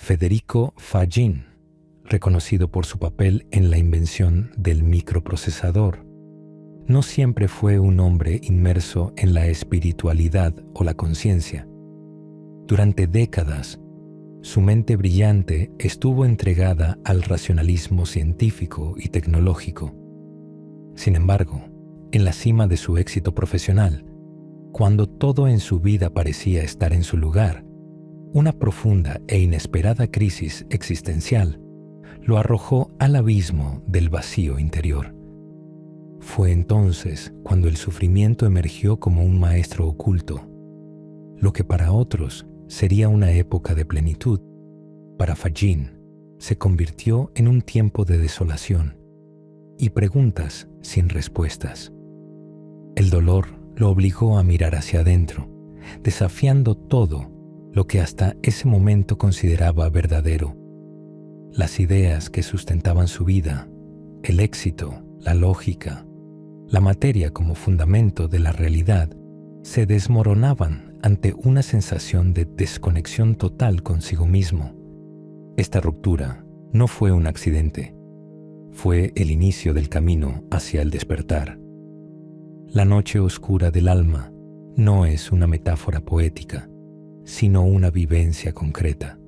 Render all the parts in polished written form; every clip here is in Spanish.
Federico Fagin, reconocido por su papel en la invención del microprocesador, no siempre fue un hombre inmerso en la espiritualidad o la conciencia. Durante décadas, su mente brillante estuvo entregada al racionalismo científico y tecnológico. Sin embargo, en la cima de su éxito profesional, cuando todo en su vida parecía estar en su lugar, una profunda e inesperada crisis existencial lo arrojó al abismo del vacío interior. Fue entonces cuando el sufrimiento emergió como un maestro oculto. Lo que para otros sería una época de plenitud, para Fagin se convirtió en un tiempo de desolación y preguntas sin respuestas. El dolor lo obligó a mirar hacia adentro, desafiando todo lo que hasta ese momento consideraba verdadero. Las ideas que sustentaban su vida, el éxito, la lógica, la materia como fundamento de la realidad, se desmoronaban ante una sensación de desconexión total consigo mismo. Esta ruptura no fue un accidente, fue el inicio del camino hacia el despertar. La noche oscura del alma no es una metáfora poética, sino una vivencia concreta.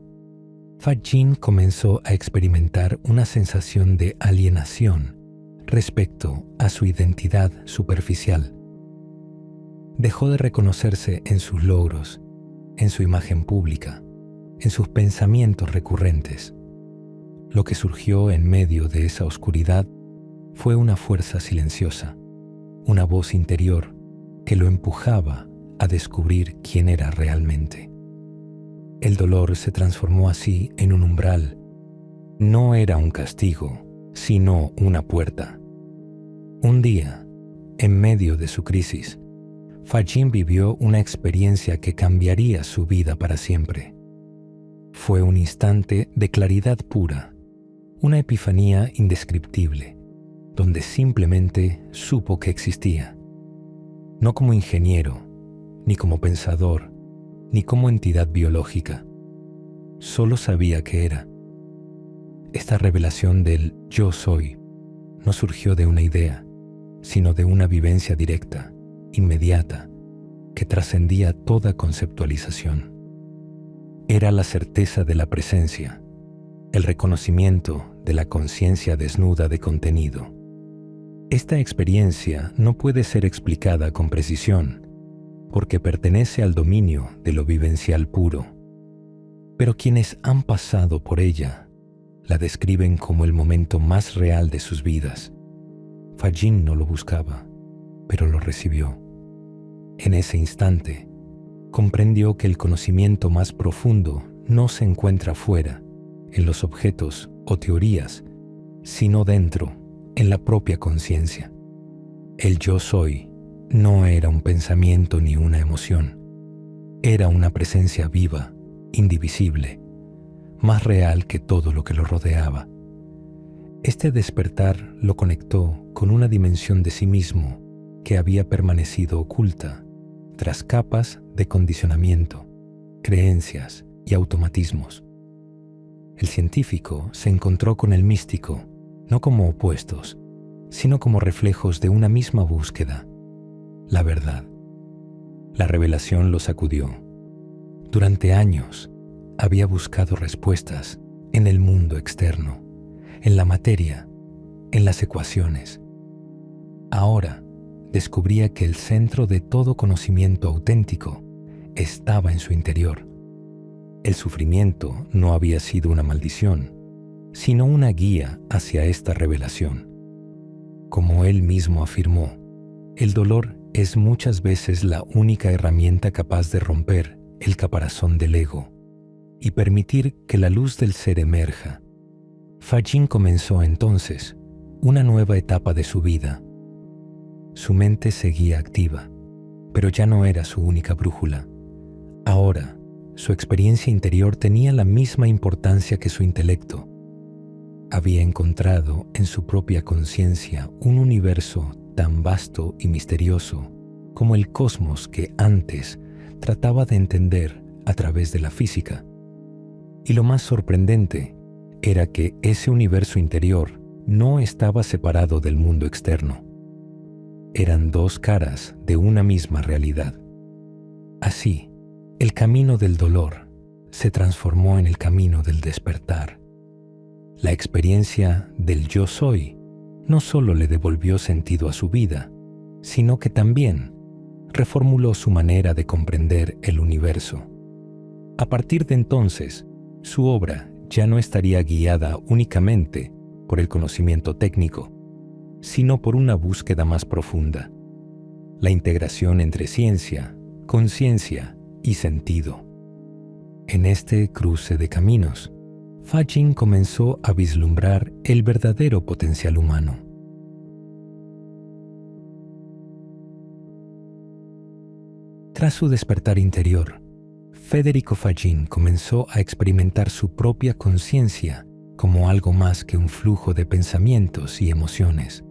Fagin comenzó a experimentar una sensación de alienación respecto a su identidad superficial. Dejó de reconocerse en sus logros, en su imagen pública, en sus pensamientos recurrentes. Lo que surgió en medio de esa oscuridad fue una fuerza silenciosa, una voz interior que lo empujaba a descubrir quién era realmente. El dolor se transformó así en un umbral. No era un castigo, sino una puerta. Un día, en medio de su crisis, Fagin vivió una experiencia que cambiaría su vida para siempre. Fue un instante de claridad pura, una epifanía indescriptible, donde simplemente supo que existía. No como ingeniero, ni como pensador, ni como entidad biológica. Solo sabía que era. Esta revelación del yo soy no surgió de una idea, sino de una vivencia directa, inmediata, que trascendía toda conceptualización. Era la certeza de la presencia, el reconocimiento de la conciencia desnuda de contenido. Esta experiencia no puede ser explicada con precisión, porque pertenece al dominio de lo vivencial puro. Pero quienes han pasado por ella la describen como el momento más real de sus vidas. Fagin no lo buscaba, pero lo recibió. En ese instante, comprendió que el conocimiento más profundo no se encuentra fuera, en los objetos o teorías, sino dentro, en la propia conciencia. El yo soy no era un pensamiento ni una emoción. Era una presencia viva, indivisible, más real que todo lo que lo rodeaba. Este despertar lo conectó con una dimensión de sí mismo que había permanecido oculta tras capas de condicionamiento, creencias y automatismos. El científico se encontró con el místico no como opuestos, sino como reflejos de una misma búsqueda, la verdad. La revelación lo sacudió. Durante años había buscado respuestas en el mundo externo, en la materia, en las ecuaciones. Ahora descubría que el centro de todo conocimiento auténtico estaba en su interior. El sufrimiento no había sido una maldición, sino una guía hacia esta revelación. Como él mismo afirmó, el dolor es muchas veces la única herramienta capaz de romper el caparazón del ego y permitir que la luz del ser emerja. Fagin comenzó entonces una nueva etapa de su vida. Su mente seguía activa, pero ya no era su única brújula. Ahora, su experiencia interior tenía la misma importancia que su intelecto. Había encontrado en su propia conciencia un universo tan vasto y misterioso como el cosmos que antes trataba de entender a través de la física. Y lo más sorprendente era que ese universo interior no estaba separado del mundo externo. Eran dos caras de una misma realidad. Así, el camino del dolor se transformó en el camino del despertar. La experiencia del yo soy no solo le devolvió sentido a su vida, sino que también reformuló su manera de comprender el universo. A partir de entonces, su obra ya no estaría guiada únicamente por el conocimiento técnico, sino por una búsqueda más profunda, la integración entre ciencia, conciencia y sentido. En este cruce de caminos, Fa-Jin comenzó a vislumbrar el verdadero potencial humano. Tras su despertar interior, Federico Fa-Jin comenzó a experimentar su propia conciencia como algo más que un flujo de pensamientos y emociones.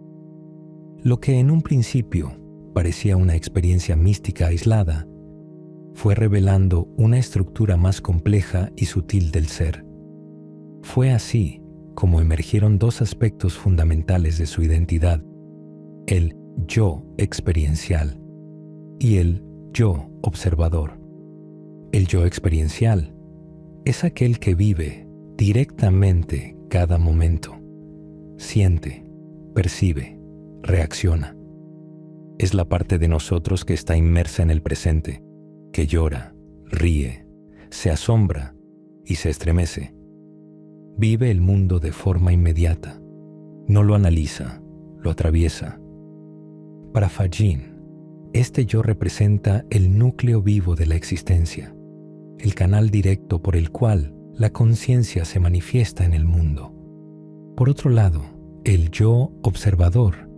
Lo que en un principio parecía una experiencia mística aislada, fue revelando una estructura más compleja y sutil del ser. Fue así como emergieron dos aspectos fundamentales de su identidad: el yo experiencial y el yo observador. El yo experiencial es aquel que vive directamente cada momento, siente, percibe, reacciona. Es la parte de nosotros que está inmersa en el presente, que llora, ríe, se asombra y se estremece. Vive el mundo de forma inmediata, no lo analiza, lo atraviesa. Para Fa-Jin, este yo representa el núcleo vivo de la existencia, el canal directo por el cual la conciencia se manifiesta en el mundo. Por otro lado, el yo observador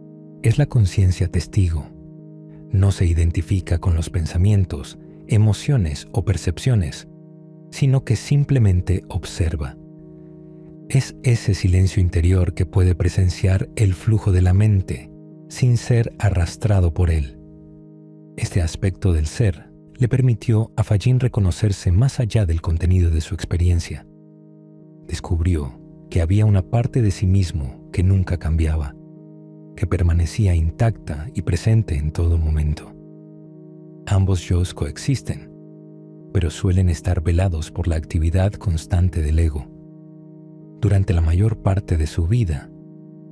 es la conciencia testigo. No se identifica con los pensamientos, emociones o percepciones, sino que simplemente observa. Es ese silencio interior que puede presenciar el flujo de la mente sin ser arrastrado por él. Este aspecto del ser le permitió a Fa-Jin reconocerse más allá del contenido de su experiencia. Descubrió que había una parte de sí mismo que nunca cambiaba, que permanecía intacta y presente en todo momento. Ambos yos coexisten, pero suelen estar velados por la actividad constante del ego. Durante la mayor parte de su vida,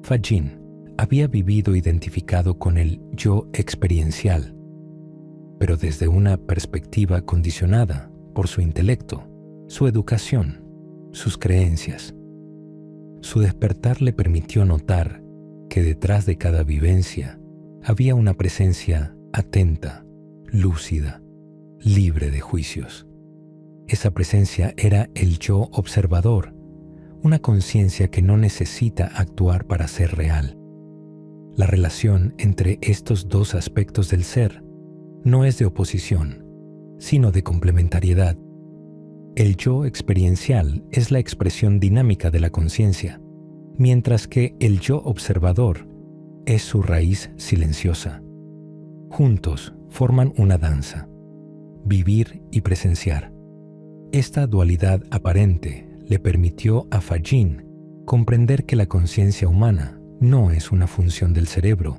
Fa-Jin había vivido identificado con el yo experiencial, pero desde una perspectiva condicionada por su intelecto, su educación, sus creencias. Su despertar le permitió notar que detrás de cada vivencia había una presencia atenta, lúcida, libre de juicios. Esa presencia era el yo observador, una conciencia que no necesita actuar para ser real. La relación entre estos dos aspectos del ser no es de oposición, sino de complementariedad. El yo experiencial es la expresión dinámica de la conciencia, mientras que el yo observador es su raíz silenciosa. Juntos forman una danza, vivir y presenciar. Esta dualidad aparente le permitió a Fa-Jin comprender que la conciencia humana no es una función del cerebro,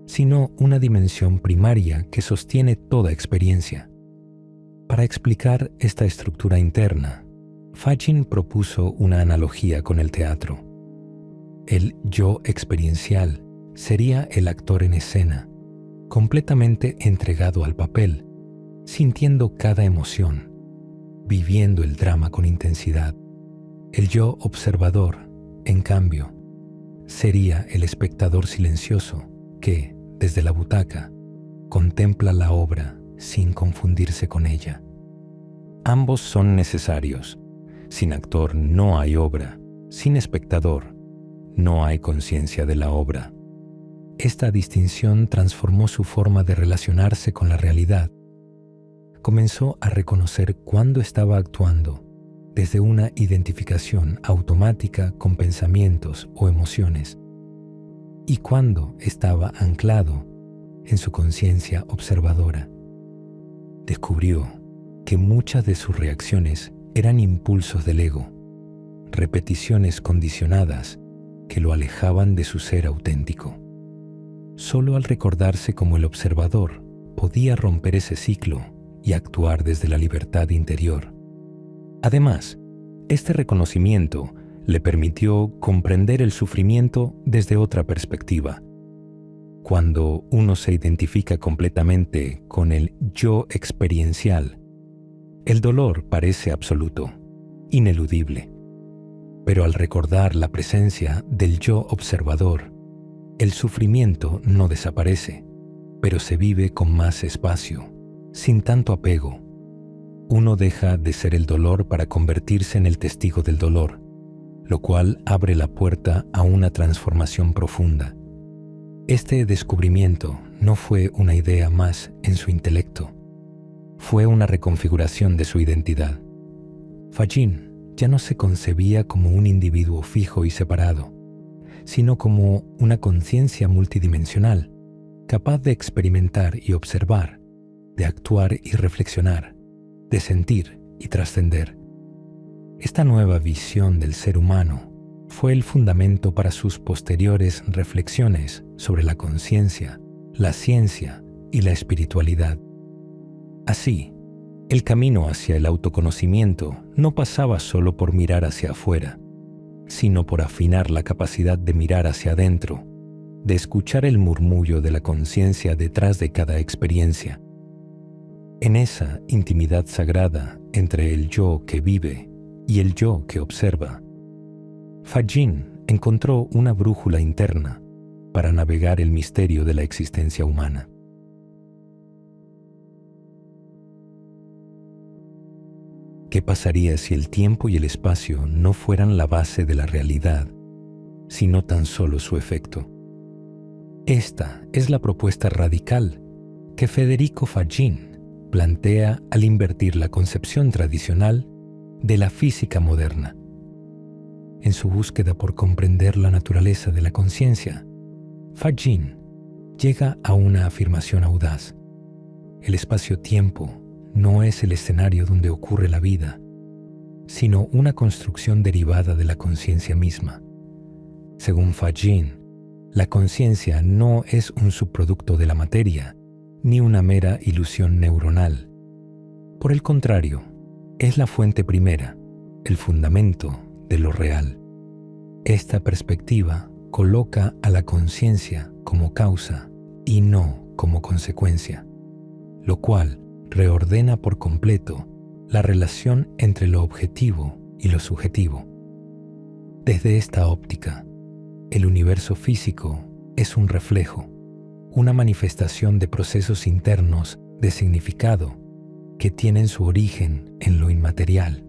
sino una dimensión primaria que sostiene toda experiencia. Para explicar esta estructura interna, Fa-Jin propuso una analogía con el teatro. El yo experiencial sería el actor en escena, completamente entregado al papel, sintiendo cada emoción, viviendo el drama con intensidad. El yo observador, en cambio, sería el espectador silencioso que, desde la butaca, contempla la obra sin confundirse con ella. Ambos son necesarios. Sin actor no hay obra, sin espectador no hay conciencia de la obra. Esta distinción transformó su forma de relacionarse con la realidad. Comenzó a reconocer cuándo estaba actuando desde una identificación automática con pensamientos o emociones y cuándo estaba anclado en su conciencia observadora. Descubrió que muchas de sus reacciones eran impulsos del ego, repeticiones condicionadas que lo alejaban de su ser auténtico. Solo al recordarse como el observador podía romper ese ciclo y actuar desde la libertad interior. Además, este reconocimiento le permitió comprender el sufrimiento desde otra perspectiva. Cuando uno se identifica completamente con el yo experiencial, el dolor parece absoluto, ineludible. Pero al recordar la presencia del yo observador, el sufrimiento no desaparece, pero se vive con más espacio, sin tanto apego. Uno deja de ser el dolor para convertirse en el testigo del dolor, lo cual abre la puerta a una transformación profunda. Este descubrimiento no fue una idea más en su intelecto, fue una reconfiguración de su identidad. Fagin ya no se concebía como un individuo fijo y separado, sino como una conciencia multidimensional, capaz de experimentar y observar, de actuar y reflexionar, de sentir y trascender. Esta nueva visión del ser humano fue el fundamento para sus posteriores reflexiones sobre la conciencia, la ciencia y la espiritualidad. Así, el camino hacia el autoconocimiento no pasaba solo por mirar hacia afuera, sino por afinar la capacidad de mirar hacia adentro, de escuchar el murmullo de la conciencia detrás de cada experiencia. En esa intimidad sagrada entre el yo que vive y el yo que observa, Fagin encontró una brújula interna para navegar el misterio de la existencia humana. ¿Qué pasaría si el tiempo y el espacio no fueran la base de la realidad, sino tan solo su efecto? Esta es la propuesta radical que Federico Fagin plantea al invertir la concepción tradicional de la física moderna. En su búsqueda por comprender la naturaleza de la conciencia, Fagin llega a una afirmación audaz. El espacio-tiempo no es el escenario donde ocurre la vida, sino una construcción derivada de la conciencia misma. Según Fagin, la conciencia no es un subproducto de la materia, ni una mera ilusión neuronal. Por el contrario, es la fuente primera, el fundamento de lo real. Esta perspectiva coloca a la conciencia como causa y no como consecuencia, lo cual reordena por completo la relación entre lo objetivo y lo subjetivo. Desde esta óptica, el universo físico es un reflejo, una manifestación de procesos internos de significado que tienen su origen en lo inmaterial.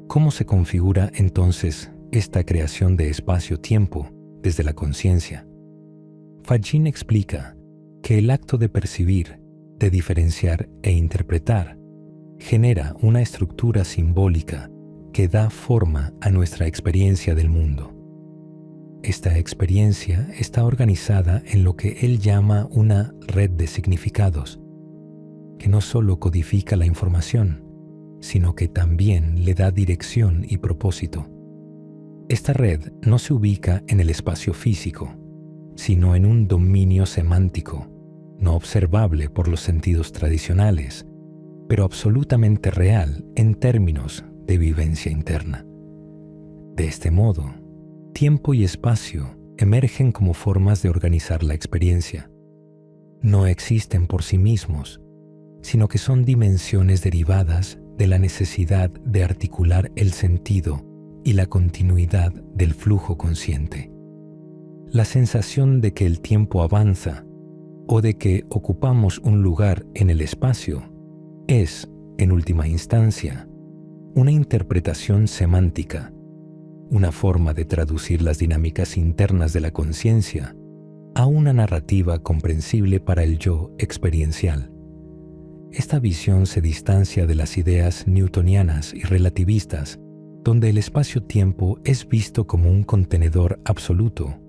¿Cómo se configura entonces esta creación de espacio-tiempo desde la conciencia? Fagin explica que el acto de percibir, de diferenciar e interpretar genera una estructura simbólica que da forma a nuestra experiencia del mundo. Esta experiencia está organizada en lo que él llama una red de significados, que no solo codifica la información, sino que también le da dirección y propósito. Esta red no se ubica en el espacio físico, sino en un dominio semántico, no observable por los sentidos tradicionales, pero absolutamente real en términos de vivencia interna. De este modo, tiempo y espacio emergen como formas de organizar la experiencia. No existen por sí mismos, sino que son dimensiones derivadas de la necesidad de articular el sentido y la continuidad del flujo consciente. La sensación de que el tiempo avanza o de que ocupamos un lugar en el espacio es, en última instancia, una interpretación semántica, una forma de traducir las dinámicas internas de la conciencia a una narrativa comprensible para el yo experiencial. Esta visión se distancia de las ideas newtonianas y relativistas, donde el espacio-tiempo es visto como un contenedor absoluto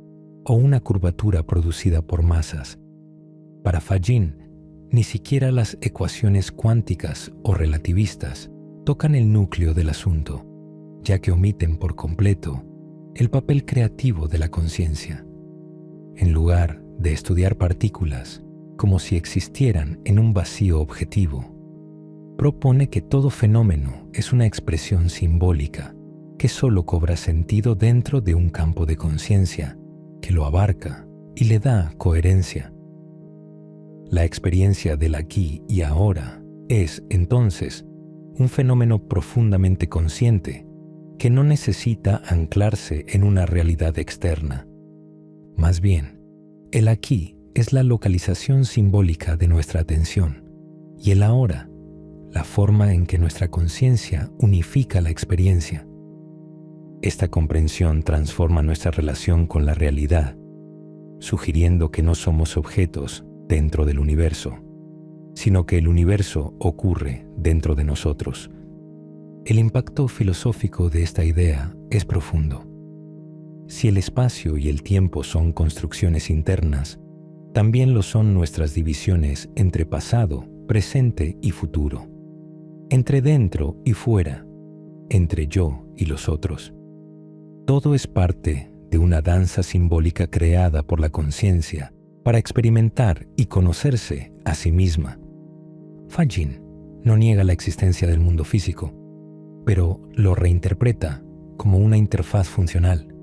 o una curvatura producida por masas. Para Fagin, ni siquiera las ecuaciones cuánticas o relativistas tocan el núcleo del asunto, ya que omiten por completo el papel creativo de la conciencia. En lugar de estudiar partículas como si existieran en un vacío objetivo, propone que todo fenómeno es una expresión simbólica que solo cobra sentido dentro de un campo de conciencia que lo abarca y le da coherencia. La experiencia del aquí y ahora es, entonces, un fenómeno profundamente consciente que no necesita anclarse en una realidad externa. Más bien, el aquí es la localización simbólica de nuestra atención y el ahora, la forma en que nuestra conciencia unifica la experiencia. Esta comprensión transforma nuestra relación con la realidad, sugiriendo que no somos objetos dentro del universo, sino que el universo ocurre dentro de nosotros. El impacto filosófico de esta idea es profundo. Si el espacio y el tiempo son construcciones internas, también lo son nuestras divisiones entre pasado, presente y futuro, entre dentro y fuera, entre yo y los otros. Todo es parte de una danza simbólica creada por la conciencia para experimentar y conocerse a sí misma. Fagin no niega la existencia del mundo físico, pero lo reinterpreta como una interfaz funcional,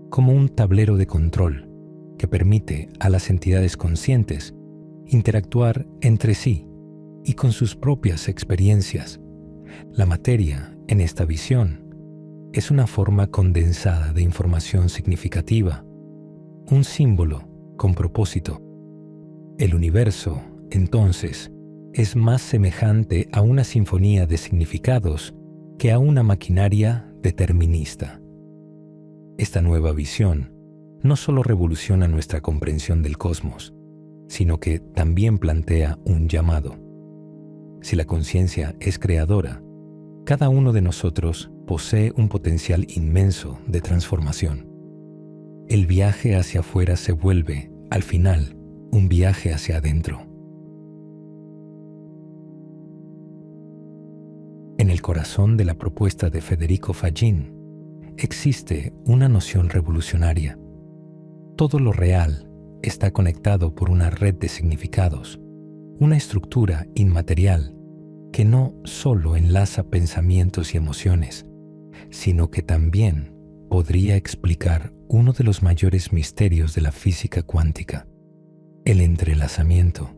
como un tablero de control que permite a las entidades conscientes interactuar entre sí y con sus propias experiencias. La materia, en esta visión, es una forma condensada de información significativa, un símbolo con propósito. El universo, entonces, es más semejante a una sinfonía de significados que a una maquinaria determinista. Esta nueva visión no solo revoluciona nuestra comprensión del cosmos, sino que también plantea un llamado. Si la conciencia es creadora, cada uno de nosotros posee un potencial inmenso de transformación. El viaje hacia afuera se vuelve, al final, un viaje hacia adentro. En el corazón de la propuesta de Federico Fagin existe una noción revolucionaria. Todo lo real está conectado por una red de significados, una estructura inmaterial que no solo enlaza pensamientos y emociones, sino que también podría explicar uno de los mayores misterios de la física cuántica, el entrelazamiento.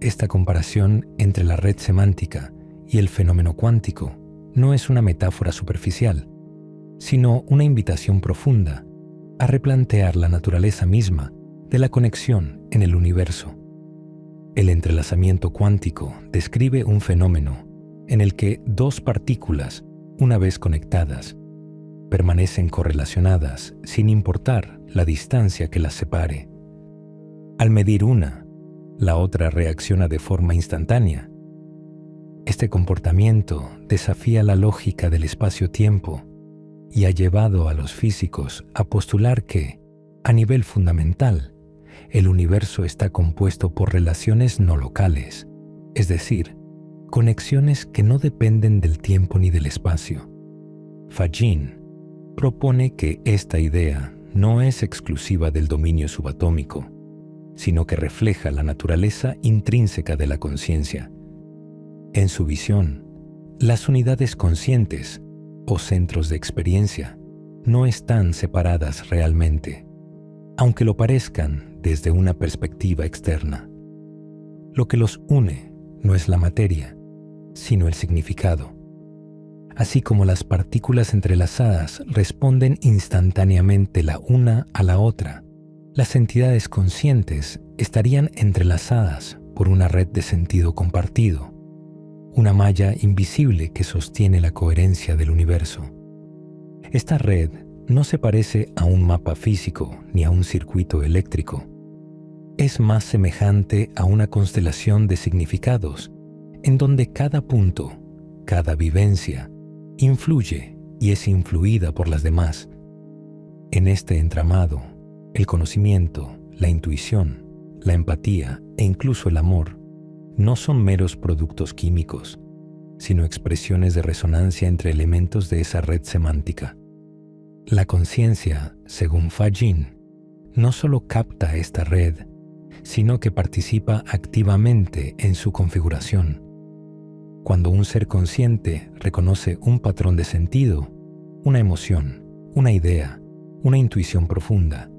Esta comparación entre la red semántica y el fenómeno cuántico no es una metáfora superficial, sino una invitación profunda a replantear la naturaleza misma de la conexión en el universo. El entrelazamiento cuántico describe un fenómeno en el que dos partículas, una vez conectadas, permanecen correlacionadas sin importar la distancia que las separe. Al medir una, la otra reacciona de forma instantánea. Este comportamiento desafía la lógica del espacio-tiempo y ha llevado a los físicos a postular que, a nivel fundamental, el universo está compuesto por relaciones no locales, es decir, conexiones que no dependen del tiempo ni del espacio. Fagin propone que esta idea no es exclusiva del dominio subatómico, sino que refleja la naturaleza intrínseca de la conciencia. En su visión, las unidades conscientes o centros de experiencia no están separadas realmente, aunque lo parezcan desde una perspectiva externa. Lo que los une no es la materia, sino el significado. Así como las partículas entrelazadas responden instantáneamente la una a la otra, las entidades conscientes estarían entrelazadas por una red de sentido compartido, una malla invisible que sostiene la coherencia del universo. Esta red no se parece a un mapa físico ni a un circuito eléctrico. Es más semejante a una constelación de significados en donde cada punto, cada vivencia, influye y es influida por las demás. En este entramado, el conocimiento, la intuición, la empatía e incluso el amor no son meros productos químicos, sino expresiones de resonancia entre elementos de esa red semántica. La conciencia, según Fajin, no solo capta esta red, sino que participa activamente en su configuración. Cuando un ser consciente reconoce un patrón de sentido, una emoción, una idea, una intuición profunda,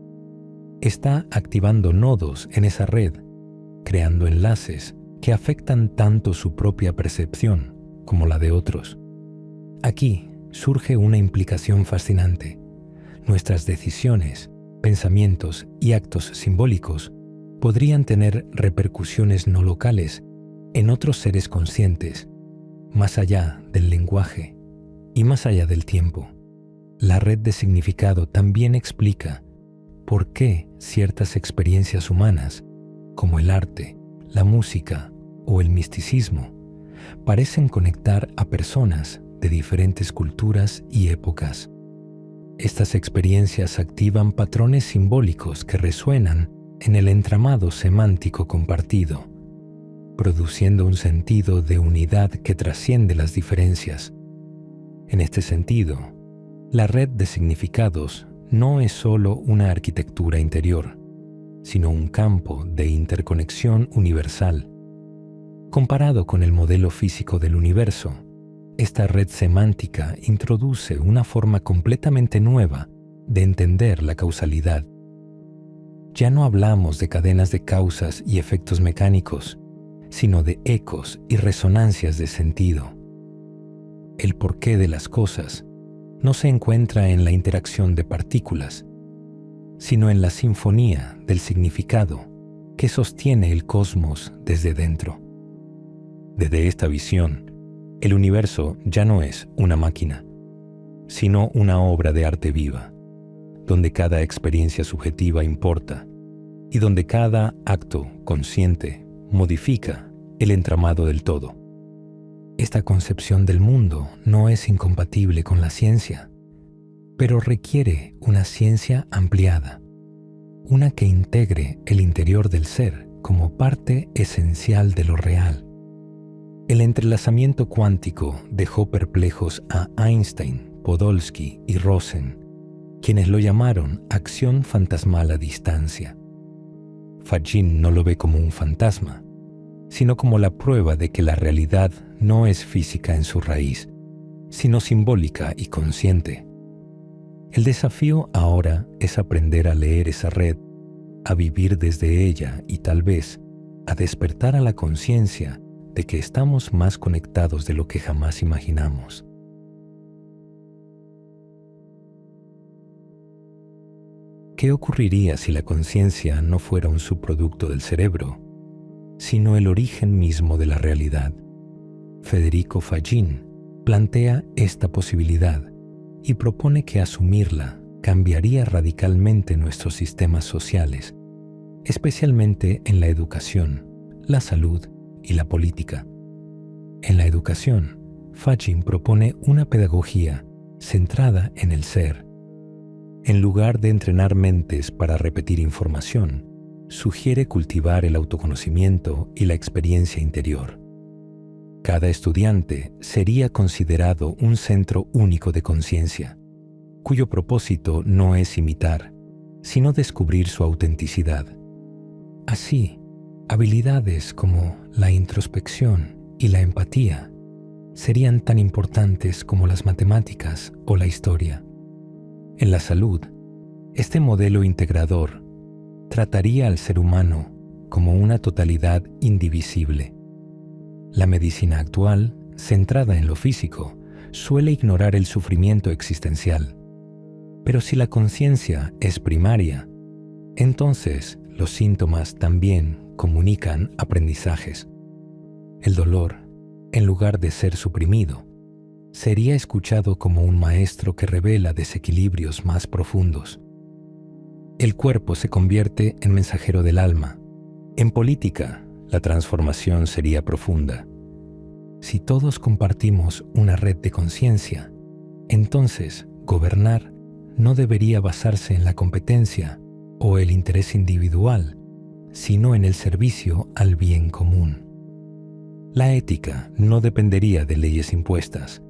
está activando nodos en esa red, creando enlaces que afectan tanto su propia percepción como la de otros. Aquí surge una implicación fascinante. Nuestras decisiones, pensamientos y actos simbólicos podrían tener repercusiones no locales en otros seres conscientes, más allá del lenguaje y más allá del tiempo. La red de significado también explica por qué ciertas experiencias humanas, como el arte, la música o el misticismo, parecen conectar a personas de diferentes culturas y épocas. Estas experiencias activan patrones simbólicos que resuenan en el entramado semántico compartido, produciendo un sentido de unidad que trasciende las diferencias. En este sentido, la red de significados no es solo una arquitectura interior, sino un campo de interconexión universal. Comparado con el modelo físico del universo, esta red semántica introduce una forma completamente nueva de entender la causalidad. Ya no hablamos de cadenas de causas y efectos mecánicos, sino de ecos y resonancias de sentido. El porqué de las cosas no se encuentra en la interacción de partículas, sino en la sinfonía del significado que sostiene el cosmos desde dentro. Desde esta visión, el universo ya no es una máquina, sino una obra de arte viva, donde cada experiencia subjetiva importa y donde cada acto consciente modifica el entramado del todo. Esta concepción del mundo no es incompatible con la ciencia, pero requiere una ciencia ampliada, una que integre el interior del ser como parte esencial de lo real. El entrelazamiento cuántico dejó perplejos a Einstein, Podolsky y Rosen, quienes lo llamaron acción fantasmal a distancia. Fajin no lo ve como un fantasma, sino como la prueba de que la realidad no es física en su raíz, sino simbólica y consciente. El desafío ahora es aprender a leer esa red, a vivir desde ella y tal vez a despertar a la conciencia de que estamos más conectados de lo que jamás imaginamos. ¿Qué ocurriría si la conciencia no fuera un subproducto del cerebro, sino el origen mismo de la realidad? Federico Fajin plantea esta posibilidad y propone que asumirla cambiaría radicalmente nuestros sistemas sociales, especialmente en la educación, la salud y la política. En la educación, Fajin propone una pedagogía centrada en el ser. En lugar de entrenar mentes para repetir información, sugiere cultivar el autoconocimiento y la experiencia interior. Cada estudiante sería considerado un centro único de conciencia, cuyo propósito no es imitar, sino descubrir su autenticidad. Así, habilidades como la introspección y la empatía serían tan importantes como las matemáticas o la historia. En la salud, este modelo integrador trataría al ser humano como una totalidad indivisible. La medicina actual, centrada en lo físico, suele ignorar el sufrimiento existencial. Pero si la conciencia es primaria, entonces los síntomas también comunican aprendizajes. El dolor, en lugar de ser suprimido, sería escuchado como un maestro que revela desequilibrios más profundos. El cuerpo se convierte en mensajero del alma. En política, la transformación sería profunda. Si todos compartimos una red de conciencia, entonces gobernar no debería basarse en la competencia o el interés individual, sino en el servicio al bien común. La ética no dependería de leyes impuestas,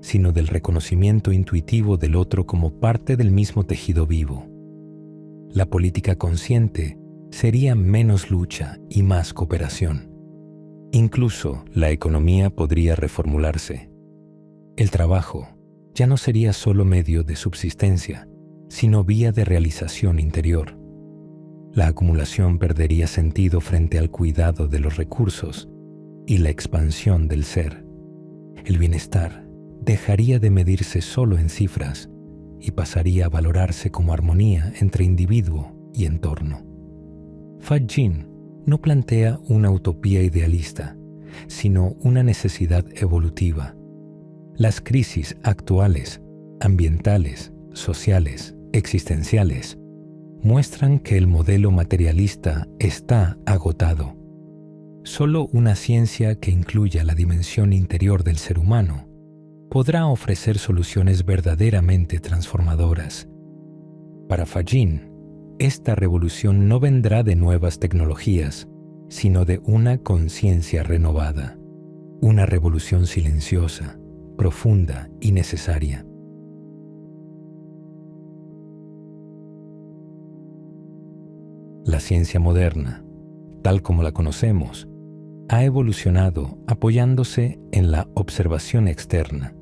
sino del reconocimiento intuitivo del otro como parte del mismo tejido vivo. La política consciente sería menos lucha y más cooperación. Incluso la economía podría reformularse. El trabajo ya no sería solo medio de subsistencia, sino vía de realización interior. La acumulación perdería sentido frente al cuidado de los recursos y la expansión del ser. El bienestar dejaría de medirse solo en cifras y pasaría a valorarse como armonía entre individuo y entorno. Fagin no plantea una utopía idealista, sino una necesidad evolutiva. Las crisis actuales, ambientales, sociales, existenciales, muestran que el modelo materialista está agotado. Solo una ciencia que incluya la dimensión interior del ser humano podrá ofrecer soluciones verdaderamente transformadoras. Para Fagin, esta revolución no vendrá de nuevas tecnologías, sino de una conciencia renovada, una revolución silenciosa, profunda y necesaria. La ciencia moderna, tal como la conocemos, ha evolucionado apoyándose en la observación externa,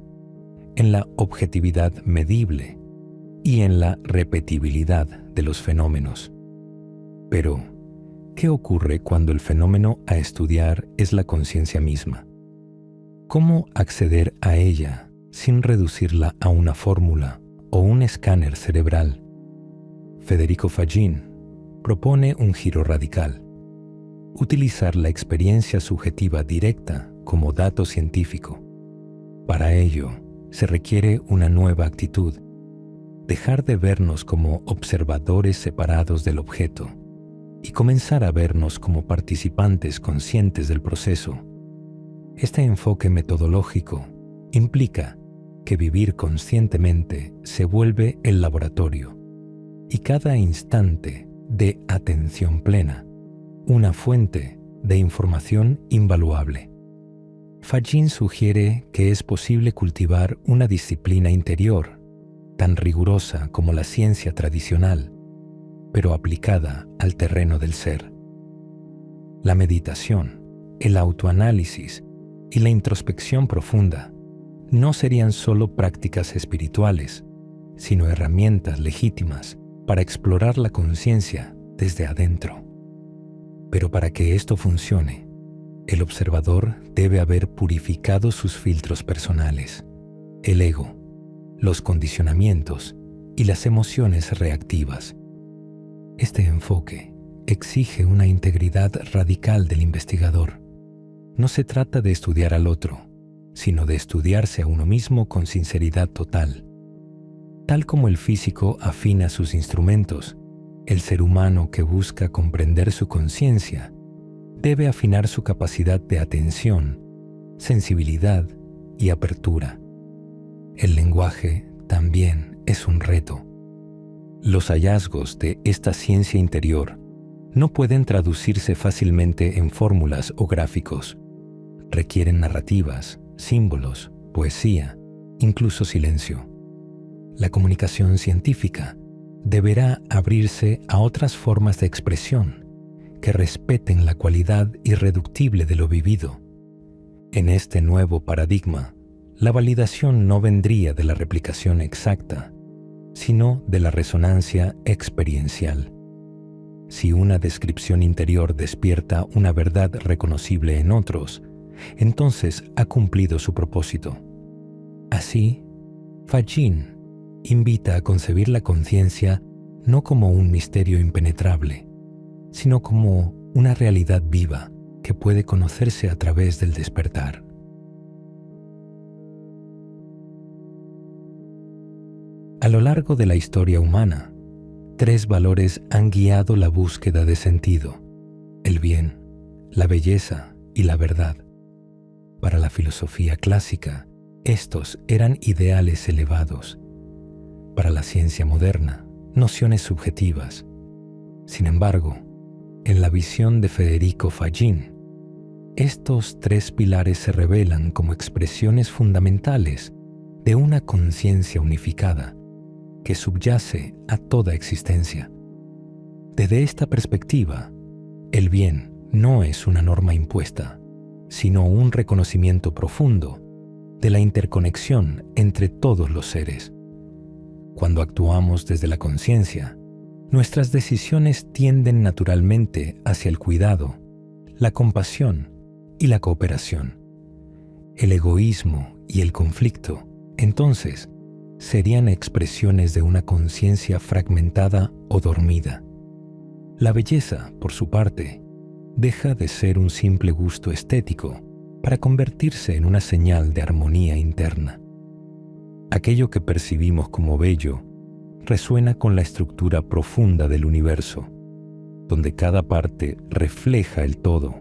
en la objetividad medible y en la repetibilidad de los fenómenos. Pero, ¿qué ocurre cuando el fenómeno a estudiar es la conciencia misma? ¿Cómo acceder a ella sin reducirla a una fórmula o un escáner cerebral? Federico Fagin propone un giro radical: utilizar la experiencia subjetiva directa como dato científico. Para ello, se requiere una nueva actitud: dejar de vernos como observadores separados del objeto y comenzar a vernos como participantes conscientes del proceso. Este enfoque metodológico implica que vivir conscientemente se vuelve el laboratorio y cada instante de atención plena una fuente de información invaluable. Fagin sugiere que es posible cultivar una disciplina interior tan rigurosa como la ciencia tradicional, pero aplicada al terreno del ser. La meditación, el autoanálisis y la introspección profunda no serían solo prácticas espirituales, sino herramientas legítimas para explorar la conciencia desde adentro. Pero para que esto funcione, el observador debe haber purificado sus filtros personales, el ego, los condicionamientos y las emociones reactivas. Este enfoque exige una integridad radical del investigador. No se trata de estudiar al otro, sino de estudiarse a uno mismo con sinceridad total. Tal como el físico afina sus instrumentos, el ser humano que busca comprender su conciencia debe afinar su capacidad de atención, sensibilidad y apertura. El lenguaje también es un reto. Los hallazgos de esta ciencia interior no pueden traducirse fácilmente en fórmulas o gráficos. Requieren narrativas, símbolos, poesía, incluso silencio. La comunicación científica deberá abrirse a otras formas de expresión que respeten la cualidad irreductible de lo vivido. En este nuevo paradigma, la validación no vendría de la replicación exacta, sino de la resonancia experiencial. Si una descripción interior despierta una verdad reconocible en otros, entonces ha cumplido su propósito. Así, Fagin invita a concebir la conciencia no como un misterio impenetrable, sino como una realidad viva que puede conocerse a través del despertar. A lo largo de la historia humana, 3 valores han guiado la búsqueda de sentido: el bien, la belleza y la verdad. Para la filosofía clásica, estos eran ideales elevados. Para la ciencia moderna, nociones subjetivas. Sin embargo, en la visión de Federico Fagin, Estos tres pilares se revelan como expresiones fundamentales de una conciencia unificada que subyace a toda existencia. Desde esta perspectiva, el bien no es una norma impuesta, sino un reconocimiento profundo de la interconexión entre todos los seres. Cuando actuamos desde la conciencia, nuestras decisiones tienden naturalmente hacia el cuidado, la compasión y la cooperación. El egoísmo y el conflicto, entonces, serían expresiones de una conciencia fragmentada o dormida. La belleza, por su parte, deja de ser un simple gusto estético para convertirse en una señal de armonía interna. Aquello que percibimos como bello resuena con la estructura profunda del universo, donde cada parte refleja el todo.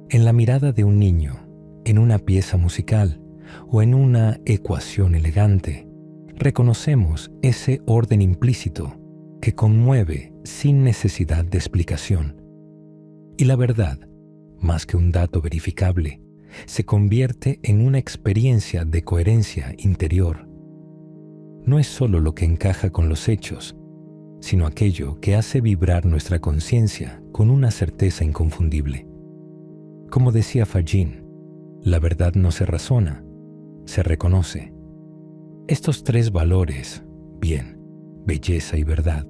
En la mirada de un niño, en una pieza musical o en una ecuación elegante, reconocemos ese orden implícito que conmueve sin necesidad de explicación. Y la verdad, más que un dato verificable, se convierte en una experiencia de coherencia interior. No es solo lo que encaja con los hechos, sino aquello que hace vibrar nuestra conciencia con una certeza inconfundible. Como decía Fagin, la verdad no se razona, se reconoce. Estos tres valores, bien, belleza y verdad,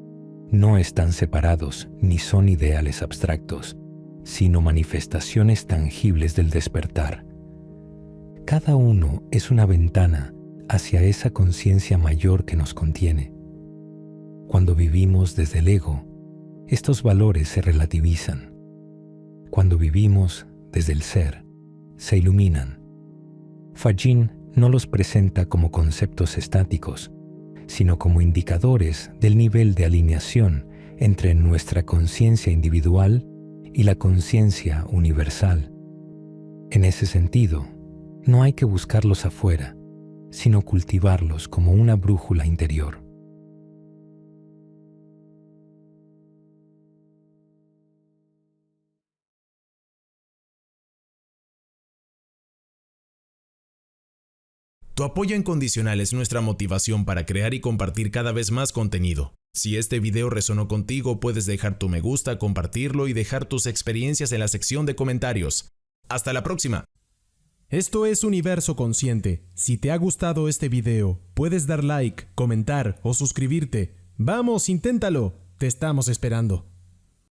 no están separados ni son ideales abstractos, sino manifestaciones tangibles del despertar. Cada uno es una ventana hacia esa conciencia mayor que nos contiene. Cuando vivimos desde el ego, estos valores se relativizan. Cuando vivimos desde el ser, se iluminan. Fagin no los presenta como conceptos estáticos, sino como indicadores del nivel de alineación entre nuestra conciencia individual y la conciencia universal. En ese sentido, no hay que buscarlos afuera, sino cultivarlos como una brújula interior. Tu apoyo incondicional es nuestra motivación para crear y compartir cada vez más contenido. Si este video resonó contigo, puedes dejar tu me gusta, compartirlo y dejar tus experiencias en la sección de comentarios. ¡Hasta la próxima! Esto es Universo Consciente. Si te ha gustado este video, puedes dar like, comentar o suscribirte. ¡Vamos, inténtalo! Te estamos esperando.